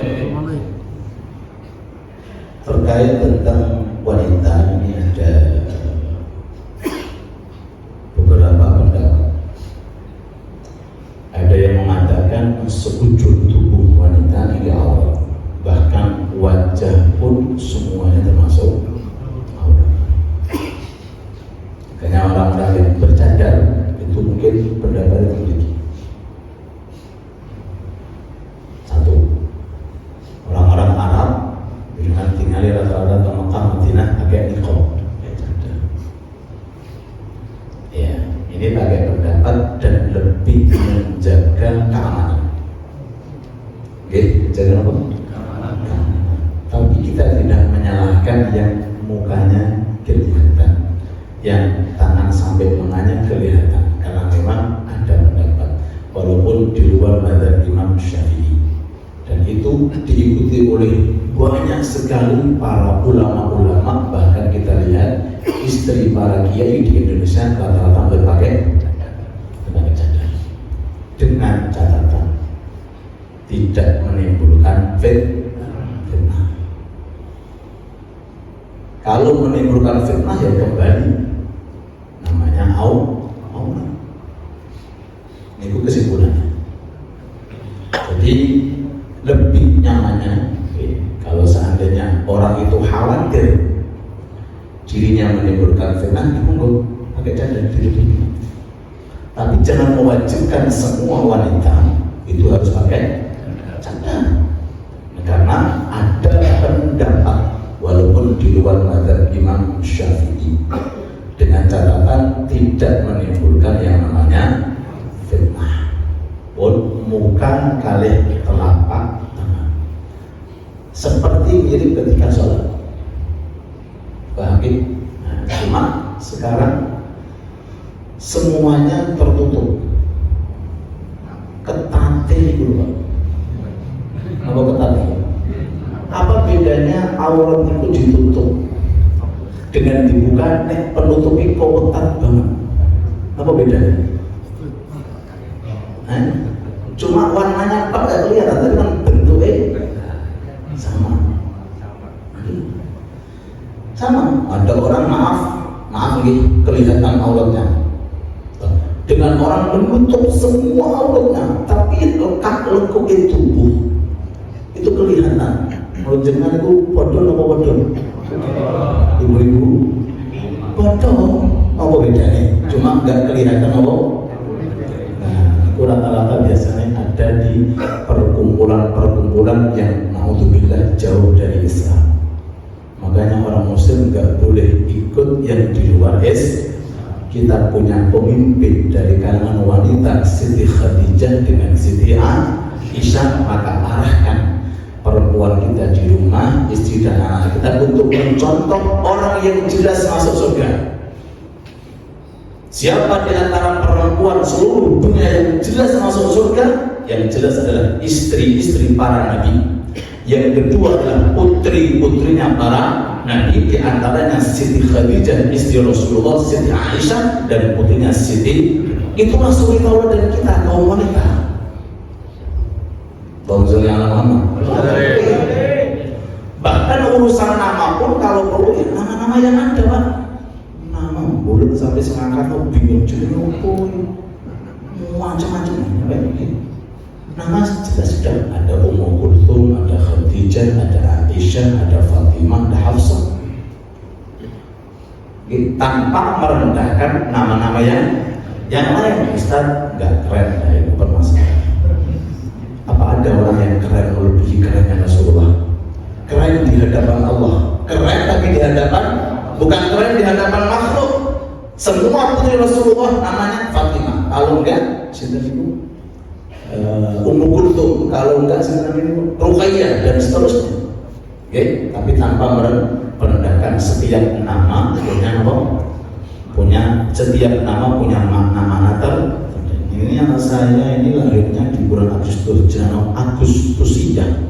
Terkait tentang wanita ini ada beberapa pendapat. Ada yang mengatakan sekujur tubuh wanita ini aurat, bahkan wajah pun semuanya termasuk aurat. Makanya orang-orang yang bercadar itu mungkin pendapat yang memiliki. Satu, orang-orang Arab dengan tinggal di rata-rata di Mekah, Madinah pakai niqab, pakai cadar. Ya, ini pakai pendapat dan lebih menjaga keamanan. Oke, jaga apa? Keamanan. Tapi kita tidak menyalahkan yang mukanya kelihatan, yang tangan sampai lengannya kelihatan, karena memang ada pendapat walaupun di luar mazhab Imam Syafi'i, dan itu diikuti oleh banyak sekali para ulama-ulama. Bahkan kita lihat istri para kiai di Indonesia rata-rata berpakai cadar, dengan catatan tidak menimbulkan fitnah. Kalau menimbulkan fitnah ya kembali namanya aurat. Itu kesimpulannya. Jadi lebih nyamannya kalau seandainya orang itu khawatir dirinya menimbulkan fitnah, monggo pakai cadar ditutup. Tapi jangan mewajibkan semua wanita itu harus pakai cadar, karena ada pendapat walaupun di luar mazhab Imam Syafi'i dengan catatan tidak menimbulkan yang namanya fitnah. Pun muka kali telapak tangan seperti mirip ketika sholat. Paham? Nah, cuma sekarang semuanya tertutup, ketate dulu. Apa ketate? Apa bedanya aurat itu ditutup dengan dibuka? Penutupnya kok ketat banget. Apa bedanya? Cuma warnanya tak kelihatan, tapi kan bentuknya sama. Ada orang maaf nih, kelihatan auratnya dengan orang menutup semua auratnya, tapi lekuk tubuh itu kelihatan. Kalau jenengan itu bodoh apa bodoh? Ibu-ibu bodoh apa bedanya? Cuma nggak kelihatan apa? Itu rata-rata biasanya ada di perkumpulan yang naudzubillah jauh dari Islam. Makanya orang muslim nggak boleh ikut yang di luar Islam. Kita punya pemimpin dari kalangan wanita Siti Khadijah dengan Siti Aisyah, maka arahkan perempuan kita di rumah, istri dan anak kita untuk mencontoh orang yang jelas masuk surga. Siapa di antara perempuan seluruh dunia yang jelas masuk surga? Yang jelas adalah istri-istri para nabi. Yang kedua adalah putri-putrinya para nabi. Di antaranya Siti Khadijah, istri Rasulullah, Siti Aisyah, dan putrinya Siti. Itulah suri Allah dan kita kaum wanita. Bahkan urusan nama pun kalau perlu ya nama-nama yang ada, Pak. Boleh sampai sekarang kau bingung jadi ngomong macam-macam nama jelas sudah ada Ummu Kulthum, ada Khadijah, ada Aisyah, ada Fatimah, ada Hafsah, tanpa merendahkan nama-nama yang lain. Ustaz nggak keren, nah itu permasalahan. Apa ada orang yang keren melebihi kerennya Rasulullah? Keren di hadapan Allah, keren tapi di hadapan, bukan keren di hadapan makhluk. Semua putri Rasulullah namanya Fatimah, kalau enggak sinten itu Ummu Kulthum, kalau enggak sinten itu Ruqayyah dan seterusnya. Oke, tapi tanpa merendahkan. Setiap nama punya apa? Punya setiap nama punya makna tertentu. Ini anak saya ini lahirnya di bulan Agustus, Agustusiyah.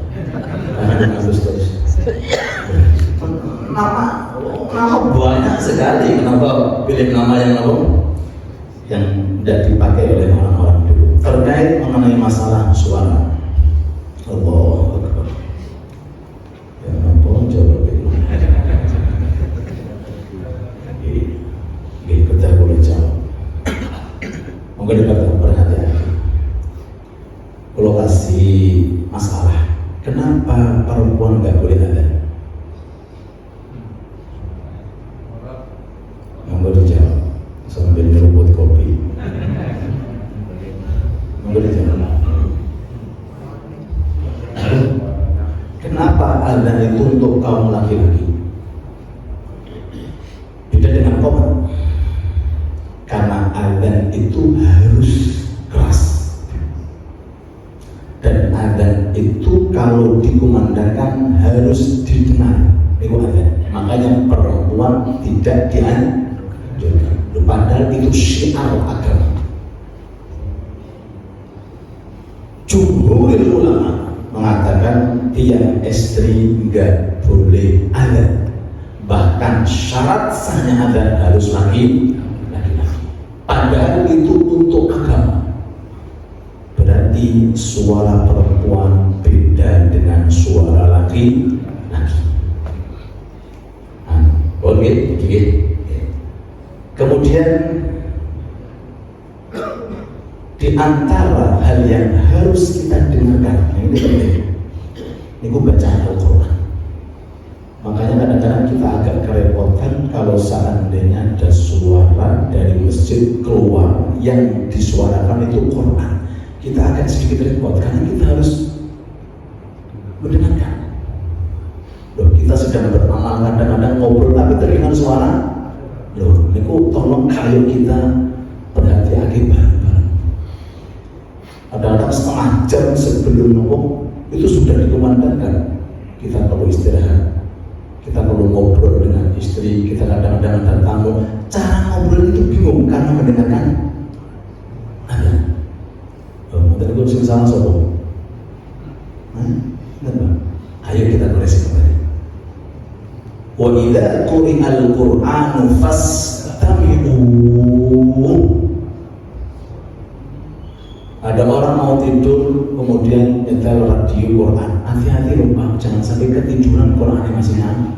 Karena Agustus. Nama banyak sekali. Kenapa pilih nama yang apa? Yang tidak dipakai oleh orang-orang dulu. Terkait mengenai masalah suara. Allahu Akbar. Ya ampun, jawab itu. Kita boleh jawab. Mungkin kita perhatian. Lokasi masalah. Kenapa perempuan nggak boleh ada? Monggo dijawab sambil nyeruput kopi. Monggo dijawab. Kenapa adzan itu untuk kaum laki-laki? Beda dengan qomat. Karena adzan itu harus keras. Dan adzan itu kalau dikumandangkan harus didengar. Itu adzan. Makanya perempuan tidak dianjurkan. Padahal itu syiar agama. Jumhur ulama mengatakan tiang istri enggak boleh adzan. Bahkan syarat sahnya adzan harus laki-laki. Padahal itu untuk agama. Berarti berarti suara perempuan beda dengan suara laki-laki. Oke. Kemudian di antara hal yang harus kita dengarkan, ini penting. Ini gue bacaan Al-Quran. Makanya kadang-kadang kita agak kerepotan kalau seandainya ada suara dari masjid keluar yang disuarakan itu Quran. Kita akan sedikit repot karena kita harus mendengarkan. Loh, kita sedang beramal kadang-kadang ngobrol tapi terdengar suara. Loh, ini tolong ayo kita perhati-hati bareng-bareng. Kadang-kadang setengah jam sebelum ngomong itu sudah dikumandangkan. Kita perlu istirahat, kita perlu ngobrol dengan istri, kita kadang-kadang ada tamu. Cara ngobrol itu bingung karena mendengarkan ada. Tadi gue sing salah sobo. Ayo kita koreksi kembali. Wa idza quri'al Qur'anu fastami'u. Ada orang mau tidur kemudian nyetel radio Quran. Hati-hati loh Pak, jangan sampai ketiduran Quran yang masih nyala.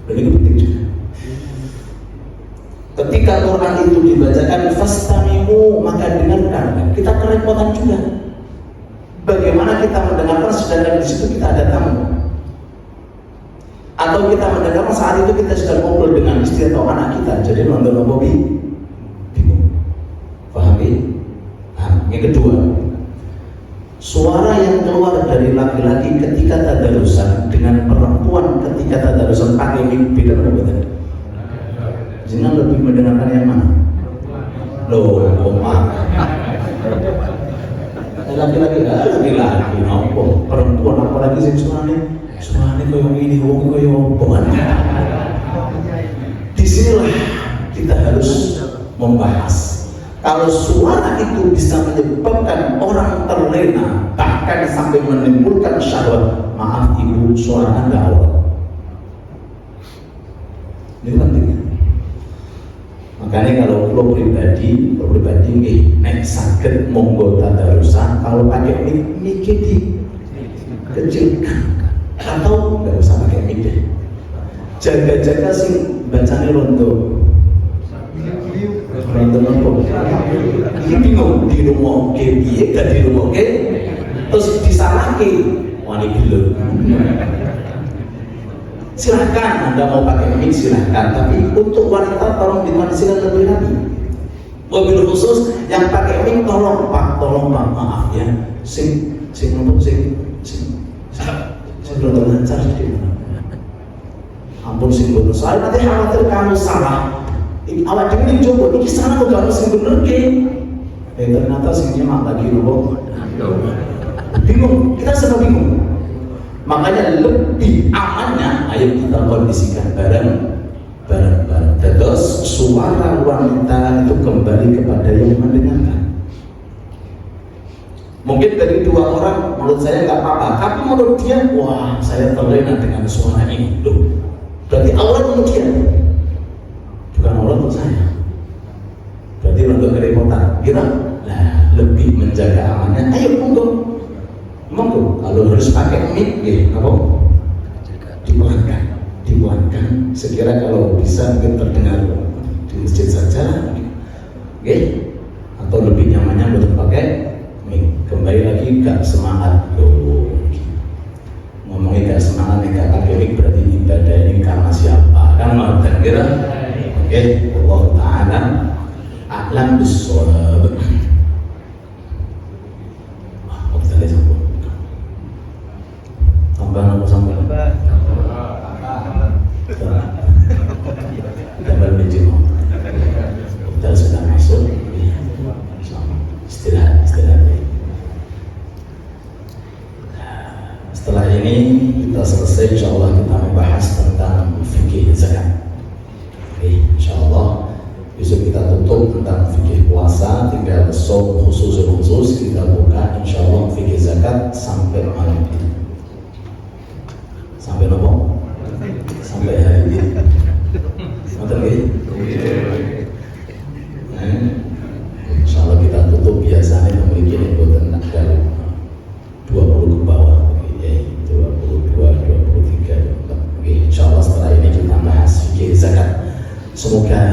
Dan itu penting juga. Ketika Quran itu dibacakan fastami'u, maka dengarkan. Kita kerepotan juga. Bagaimana kita mendengarkan sedangkan di situ kita ada tamu? Atau kita mendengarkan saat itu kita sedang ngobrol dengan istri atau anak kita, jadi nonton bingung. Paham ya? Yang kedua, suara yang keluar dari laki-laki ketika tadarusan dengan perempuan ketika tadarusan pakai mic beda berbeda. Jangan lebih mendengarkan yang mana? Loh, maaf. Laki-laki nopo, perempuan apalagi sing suarane koyo ini, wong koyo opo. Disinilah kita harus membahas. Kalau suara itu bisa menyebabkan orang terlena, bahkan sampai menimbulkan syahwat, maaf ibu, suara Anda aurat. Ini pentingnya. Makanya kalau lo pribadi nek sakit monggo tadarusan, kalau pakai mic dikecilkan atau nggak usah pakai mic deh. Jaga-jaga sih bacanya rontok. Ini bingung di rumah piye gak di rumah terus disalahke wani gila. Silahkan Anda mau pakai mic silahkan, tapi untuk wanita tolong dikondisikan lebih lagi. Mobil khusus yang pakai mic tolong pak maaf ya, sing belum lancar sedikit. Ampun sing bener, saya nanti khawatir kamu salah. Awak dhewe coba iki salah kok gak sing bener ke. Ternyata sing nyemak lagi loh. Bingung, kita semua bingung. Makanya lebih amannya ayo kita kondisikan bareng. Terus suara wanita itu kembali kepada yang mendengarkan. Mungkin dari dua orang menurut saya nggak apa-apa, tapi menurut dia, wah saya terlena dengan suara ini. Loh, berarti aurat untuk dia, bukan aurat untuk saya. Berarti untuk kerepotan. Kita lebih menjaga amannya. Ayo monggo. Kalau harus pakai mic, apa? Dipelankan. Sekira kalau bisa mungkin terdengar di masjid saja, atau lebih nyamannya untuk pakai mic. Kembali lagi gak semangat loh. Ngomongnya gak semangat, gak pakai mic berarti ibadah ini karena siapa? Kan mau kira? Allah Ta'ala a'lam bis-shawab. Tambah menjadi kita sudah masuk istirahat. Setelah ini kita selesai, insya Allah kita membahas tentang fikih zakat. Insya Allah besok kita tutup tentang fikih puasa, tinggal som khusus kita buka insya Allah fikih zakat sampai malam ini. Sampai nopo? Sampai hari ini. Betul ya? Insya Allah kita tutup biasanya Semoga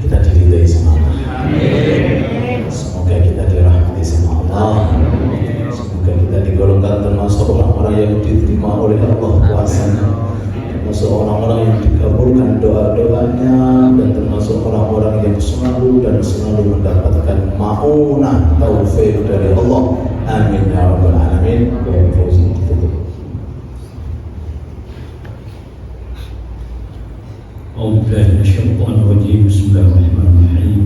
kita diridhai sama Allah. Semoga kita dirahmati sama Allah. Semoga kita digolongkan termasuk orang-orang yang diterima oleh Allah puasanya, termasuk orang-orang yang dikabulkan doa-doanya, dan termasuk orang-orang yang selalu mendapatkan ma'unah taufik dari Allah. Amin ya rabbal alamin. Wa fawzi tutup. أعوذ بالله من الشيطان الرجيم. بسم الله الرحمن الرحيم.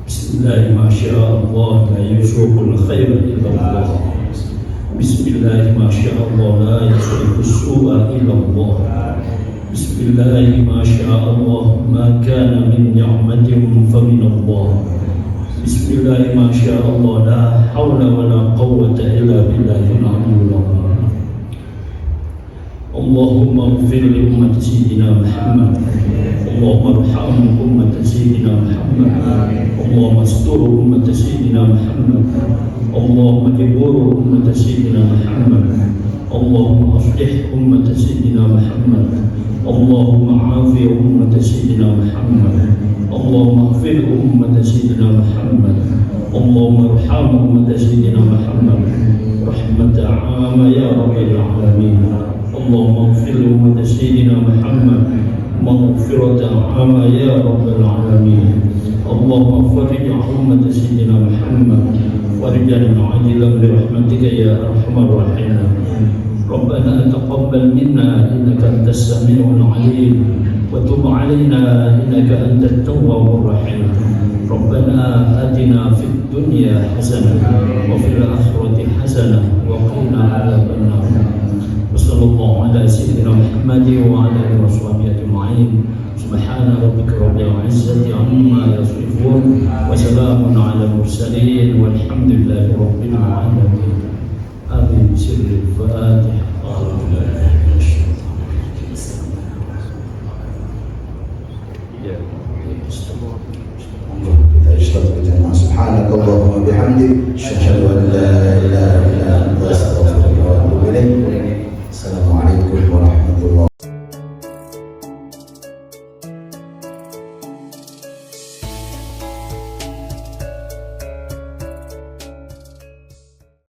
بسم الله ما شاء الله لا يسوق الخير إلا الله. بسم الله ما شاء الله لا يسوق السوء إلا الله. بسم الله ما شاء الله ما كان من نعمة فمن الله. بسم الله ما شاء الله لا حول ولا قوة إلا بالله العلي العظيم. اللهم اغفر لأمة سيدنا محمد. اللهم ارحم أمة سيدنا محمد. اللهم استر أمة سيدنا محمد. اللهم جبر أمة سيدنا محمد. اللهم أصلح أمة سيدنا محمد. اللهم عافي أمة سيدنا محمد. اللهم اغفر أمة سيدنا محمد. اللهم ارحم أمة سيدنا محمد رحمة عامة يا رب العالمين. اللهم اغفر لأمة سيدنا محمد مغفرة عامة يا رب العالمين. اللهم فرج أمة سيدنا محمد فرجا عاجلا برحمتك يا أرحم الراحمين. ربنا تقبل منا إنك أنت السميع العليم وتب علينا إنك أنت التواب الرحيم. ربنا آتنا في الدنيا حسنة وفي الآخرة حسنة وقنا عذاب النار. وصلى الله على سيدنا محمد وعلى آله وصحبه أجمعين. سبحان ربك رب العزة عما يصفون وسلام على المرسلين والحمد لله رب العالمين.